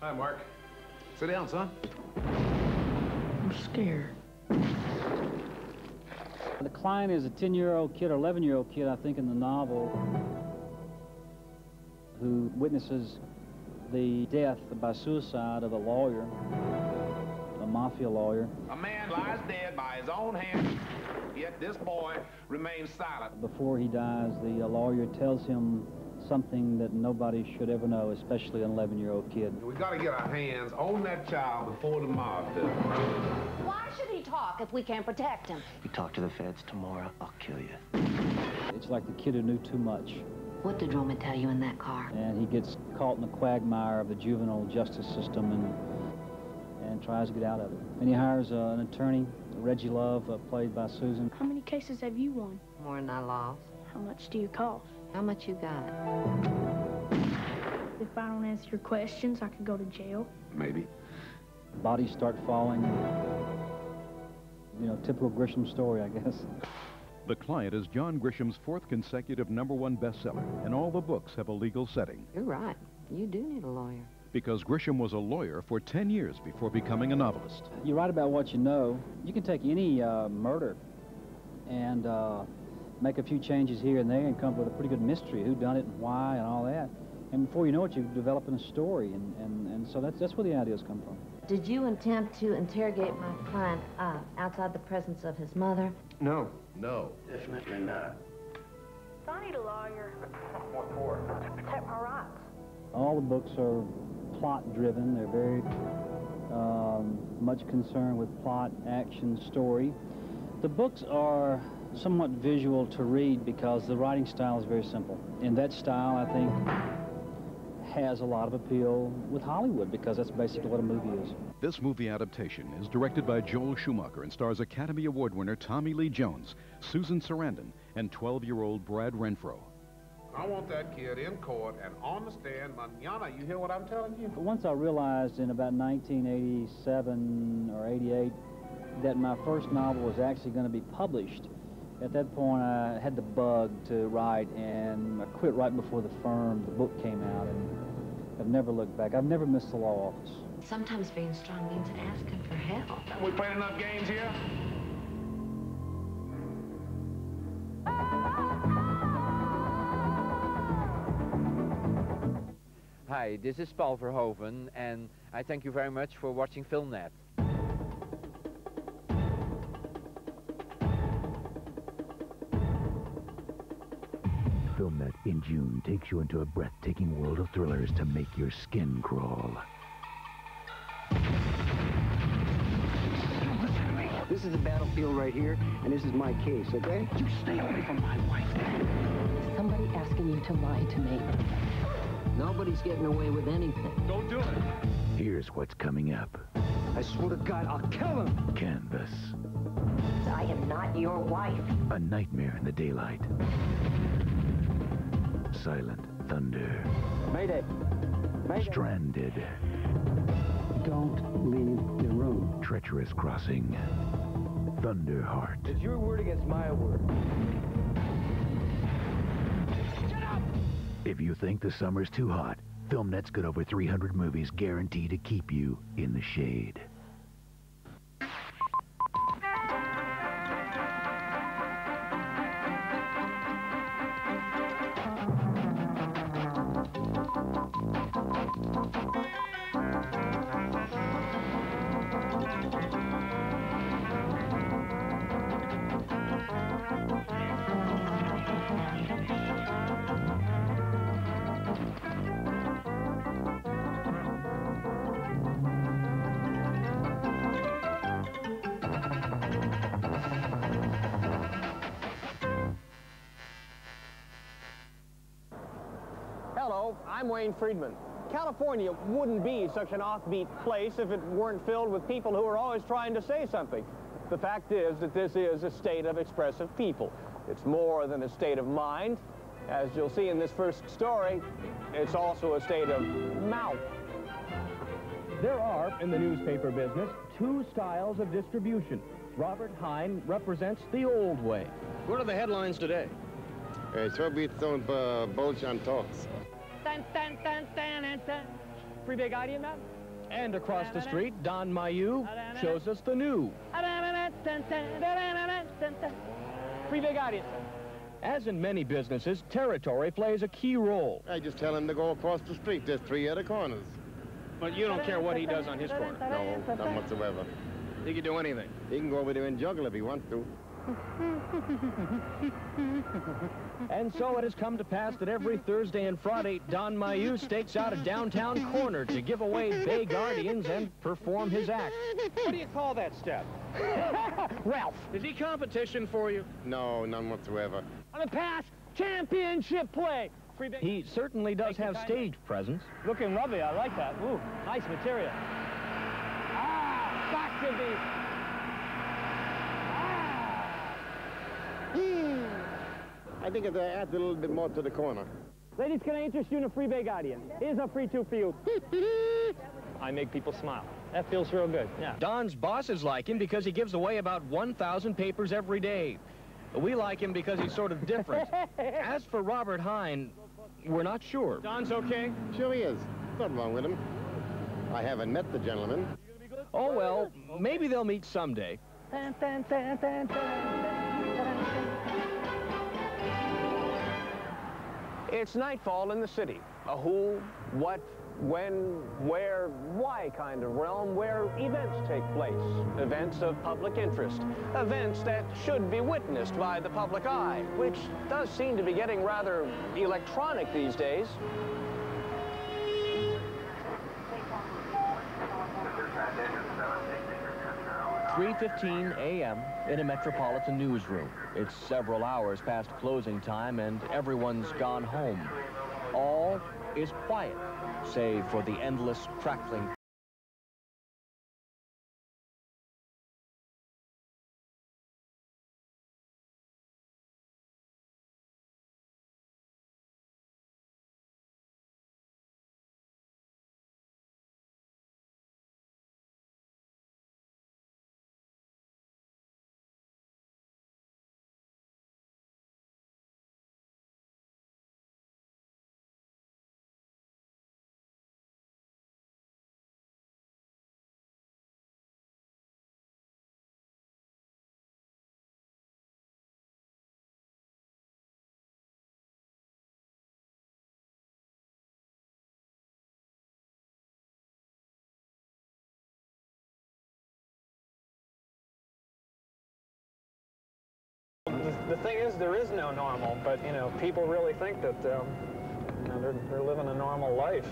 Hi, Mark. Sit down, son. I'm scared. The client is a 10-year-old kid or 11-year-old kid, I think, in the novel, who witnesses the death by suicide of a lawyer, a mafia lawyer. A man lies dead by his own hand, yet this boy remains silent. Before he dies, the lawyer tells him something that nobody should ever know, especially an 11-year-old kid. We got to get our hands on that child before the mob does. Why should he talk if we can't protect him? You talk to the feds tomorrow, I'll kill you. It's like the kid who knew too much. What did Roman tell you in that car? And he gets caught in the quagmire of the juvenile justice system and tries to get out of it. And he hires an attorney, Reggie Love, played by Susan. How many cases have you won? More than I lost. How much do you cost? How much you got? If I don't answer your questions, I could go to jail. Maybe. Bodies start falling. You know, typical Grisham story, I guess. The Client is John Grisham's 4th consecutive #1 bestseller, and all the books have a legal setting. You're right. You do need a lawyer. Because Grisham was a lawyer for 10 years before becoming a novelist. You write about what you know. You can take any murder and make a few changes here and there and come up with a pretty good mystery, who done it and why and all that. And before you know it, you're developing a story, and so that's where the ideas come from. Did you attempt to interrogate my client outside the presence of his mother? No. No. Definitely not. I need a lawyer. What for? To protect my rights. All the books are plot-driven. They're very much concerned with plot, action, story. The books are somewhat visual to read because the writing style is very simple. And that style, I think, has a lot of appeal with Hollywood because that's basically what a movie is. This movie adaptation is directed by Joel Schumacher and stars Academy Award winner Tommy Lee Jones, Susan Sarandon, and 12-year-old Brad Renfro. I want that kid in court and on the stand. Manana, you hear what I'm telling you? Once I realized in about 1987 or 88 that my first novel was actually going to be published, at that point I had the bug to write, and I quit right before the book came out, and I've never looked back. I've never missed the law office. Sometimes being strong means asking for help. We played enough games here? Hi, this is Paul Verhoeven, and I thank you very much for watching FilmNet. FilmNet in June takes you into a breathtaking world of thrillers to make your skin crawl. This is the battlefield right here, and this is my case, okay? You stay away from my wife. Is somebody asking you to lie to me? Nobody's getting away with anything. Don't do it. Here's what's coming up. I swear to God, I'll kill him. Canvas. I am not your wife. A nightmare in the daylight. Silent thunder. Mayday. Mayday. Stranded. Don't leave the room. Treacherous crossing. Thunderheart. It's your word against my word. If you think the summer's too hot, FilmNet's got over 300 movies guaranteed to keep you in the shade. Hello, I'm Wayne Friedman. California wouldn't be such an offbeat place if it weren't filled with people who are always trying to say something. The fact is that this is a state of expressive people. It's more than a state of mind. As you'll see in this first story, it's also a state of mouth. There are, in the newspaper business, two styles of distribution. Robert Hine represents the old way. What are the headlines today? Bulge and talks. Dun, dun, dun, dun, dun, dun. Free-Bay Guardian, Matt? And across the street, Don Mayu shows us the new Free-Bay Guardian. As in many businesses, territory plays a key role. I just tell him to go across the street. There's 3 other corners. But you don't care what he does on his corner? No, not whatsoever. He can do anything. He can go over there and juggle if he wants to. And so it has come to pass that every Thursday and Friday, Don Mayu stakes out a downtown corner to give away Bay Guardians and perform his act. What do you call that step? Ralph. Is he competition for you? No, none whatsoever. On the pass, championship play. He certainly does have stage presence. Looking rubby, I like that. Ooh, nice material. Ah, back to the... I think it's add a little bit more to the corner. Ladies, can I interest you in a Free-Bay Guardian? Here's a free 2 for you. I make people smile. That feels real good. Yeah. Don's bosses like him because he gives away about 1,000 papers every day. We like him because he's sort of different. As for Robert Hine, we're not sure. Don's okay? Sure he is. Nothing wrong with him. I haven't met the gentleman. Oh, well, maybe they'll meet someday. It's nightfall in the city. A who, what, when, where, why kind of realm where events take place. Events of public interest. Events that should be witnessed by the public eye, which does seem to be getting rather electronic these days. 3:15 a.m. in a metropolitan newsroom. It's several hours past closing time and everyone's gone home. All is quiet, save for the endless crackling. The thing is, there is no normal, but, you know, people really think that, you know, they're living a normal life.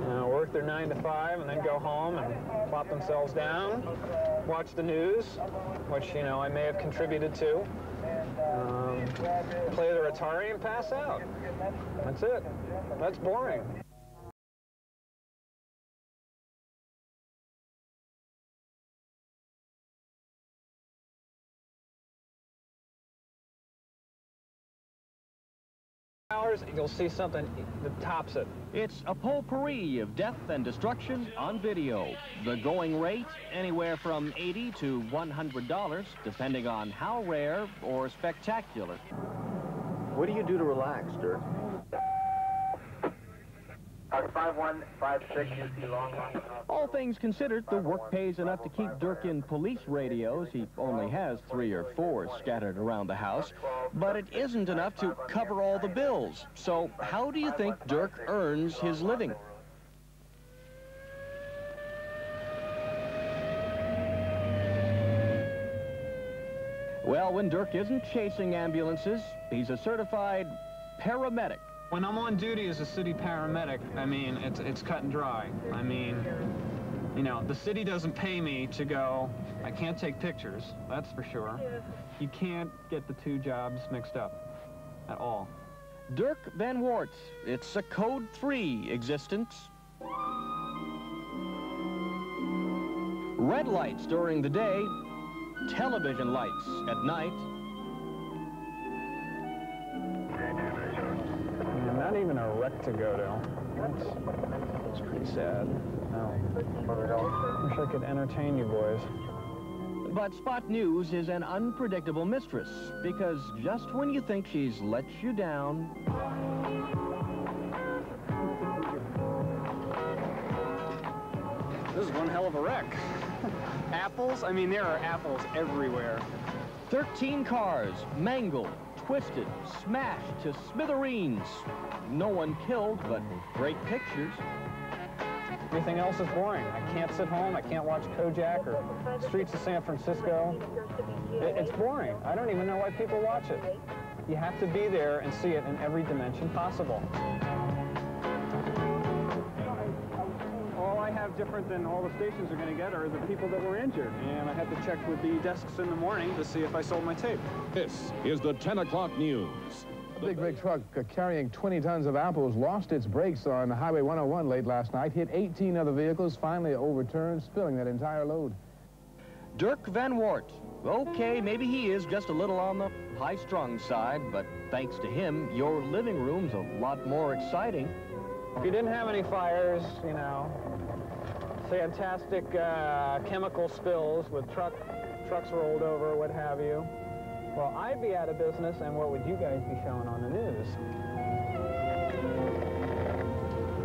You know, work their 9 to 5 and then go home and plop themselves down, watch the news, which, you know, I may have contributed to, play their Atari and pass out. That's it. That's boring. Hours, you'll see something that tops it. It's a potpourri of death and destruction on video. The going rate, anywhere from $80 to $100, depending on how rare or spectacular. What do you do to relax, Dirk? 5156, you see long. All things considered, the work pays enough to keep Dirk in police radios. He only has 3 or 4 scattered around the house. But it isn't enough to cover all the bills. So how do you think Dirk earns his living? Well, when Dirk isn't chasing ambulances, he's a certified paramedic. When I'm on duty as a city paramedic, I mean, it's cut and dry. I mean, you know, the city doesn't pay me to go. I can't take pictures, that's for sure. You can't get the 2 jobs mixed up at all. Dirk Van Wart, it's a Code 3 existence. Red lights during the day, television lights at night. Not even a wreck to go to. That's pretty sad. Wish I could entertain you boys. But Spot News is an unpredictable mistress, because just when you think she's let you down, This is one hell of a wreck. Apples? I mean, there are apples everywhere. 13 cars mangled, twisted, smashed to smithereens. No one killed, but great pictures. Everything else is boring. I can't sit home. I can't watch Kojak or Streets of San Francisco. It's boring. I don't even know why people watch it. You have to be there and see it in every dimension possible. All I have different than all the stations are going to get are the people that were injured. And I had to check with the desks in the morning to see if I sold my tape. This is the 10 o'clock news. A big truck carrying 20 tons of apples lost its brakes on Highway 101 late last night, hit 18 other vehicles, finally overturned, spilling that entire load. Dirk Van Wart. Okay, maybe he is just a little on the high-strung side, but thanks to him, your living room's a lot more exciting. If you didn't have any fires, you know, fantastic chemical spills with trucks rolled over, what have you, well, I'd be out of business, and what would you guys be showing on the news?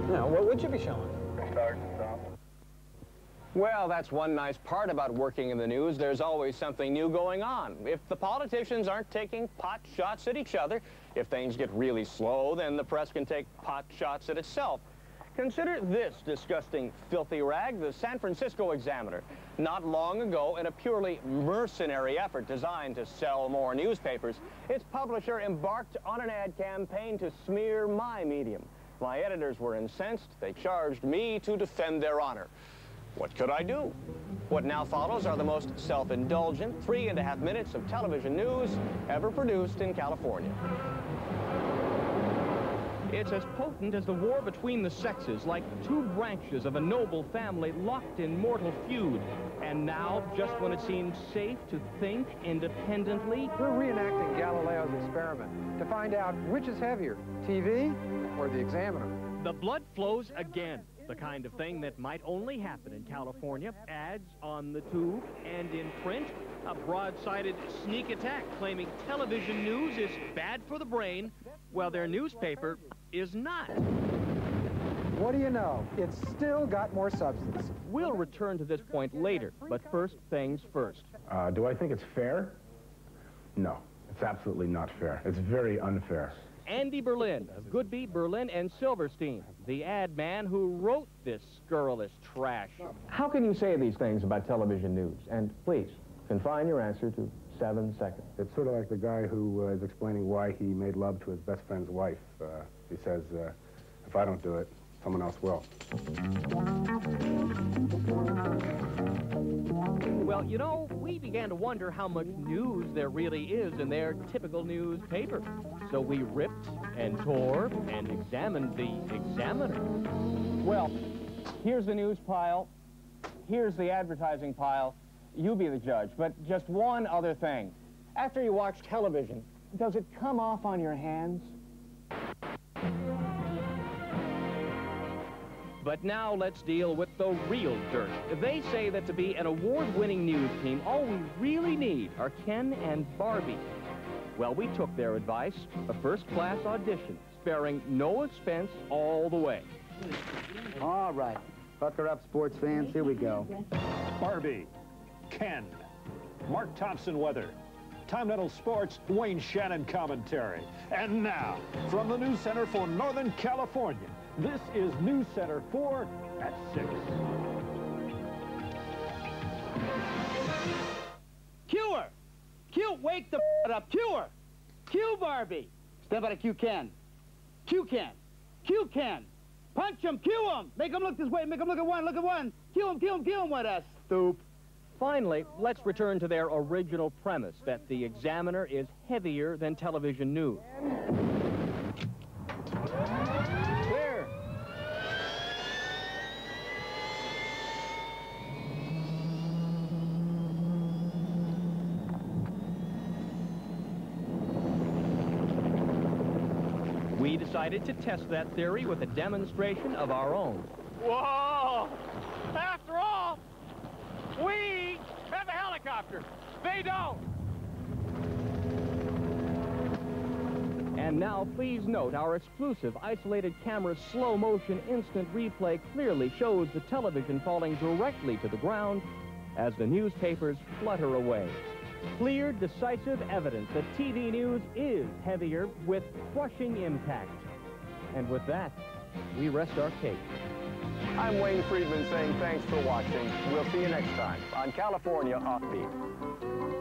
Now, what would you be showing? Well, that's one nice part about working in the news. There's always something new going on. If the politicians aren't taking pot shots at each other, if things get really slow, then the press can take pot shots at itself. Consider this disgusting, filthy rag, the San Francisco Examiner. Not long ago, in a purely mercenary effort designed to sell more newspapers, its publisher embarked on an ad campaign to smear my medium. My editors were incensed. They charged me to defend their honor. What could I do? What now follows are the most self-indulgent 3.5 minutes of television news ever produced in California. It's as potent as the war between the sexes, like two branches of a noble family locked in mortal feud. And now, just when it seems safe to think independently, we're reenacting Galileo's experiment to find out which is heavier, TV or the Examiner. The blood flows again. The kind of thing that might only happen in California. Ads on the tube and in print. A broad-sided sneak attack claiming television news is bad for the brain, while their newspaper is not. What do you know? It's still got more substance. We'll return to this point later, but first things first. Do I think it's fair? No, it's absolutely not fair. It's very unfair. Andy Berlin of Goodby, Berlin, and Silverstein, the ad man who wrote this scurrilous trash. How can you say these things about television news? And please, confine your answer to 7 seconds. It's sort of like the guy who is explaining why he made love to his best friend's wife. He says, if I don't do it, someone else will. Well, you know, we began to wonder how much news there really is in their typical newspaper. So we ripped and tore and examined the Examiner. Well, here's the news pile. Here's the advertising pile. You be the judge. But just one other thing. After you watch television, does it come off on your hands? But now let's deal with the real dirt. They say that to be an award-winning news team, all we really need are Ken and Barbie. Well, we took their advice, a first-class audition, sparing no expense all the way. All right. Pucker up, sports fans. Here we go. Barbie, Ken, Mark Thompson weather, Continental Sports, Wayne Shannon commentary. And now, from the News Center for Northern California, this is News Center 4 at 6. Cue her! Cue, wake the up, cue her! Cue Barbie! Step out of Q Ken. Cue Ken! Cue Ken! Punch him, cue him! Make him look this way, make him look at one! Cue him with us, stoop! Finally, let's return to their original premise, that the Examiner is heavier than television news. Clear! We decided to test that theory with a demonstration of our own. Whoa! After all, we have a helicopter. They don't. And now, please note, our exclusive isolated camera slow motion instant replay clearly shows the television falling directly to the ground as the newspapers flutter away. Clear, decisive evidence that TV news is heavier with crushing impact. And with that, we rest our case. I'm Wayne Friedman saying thanks for watching. We'll see you next time on California Offbeat.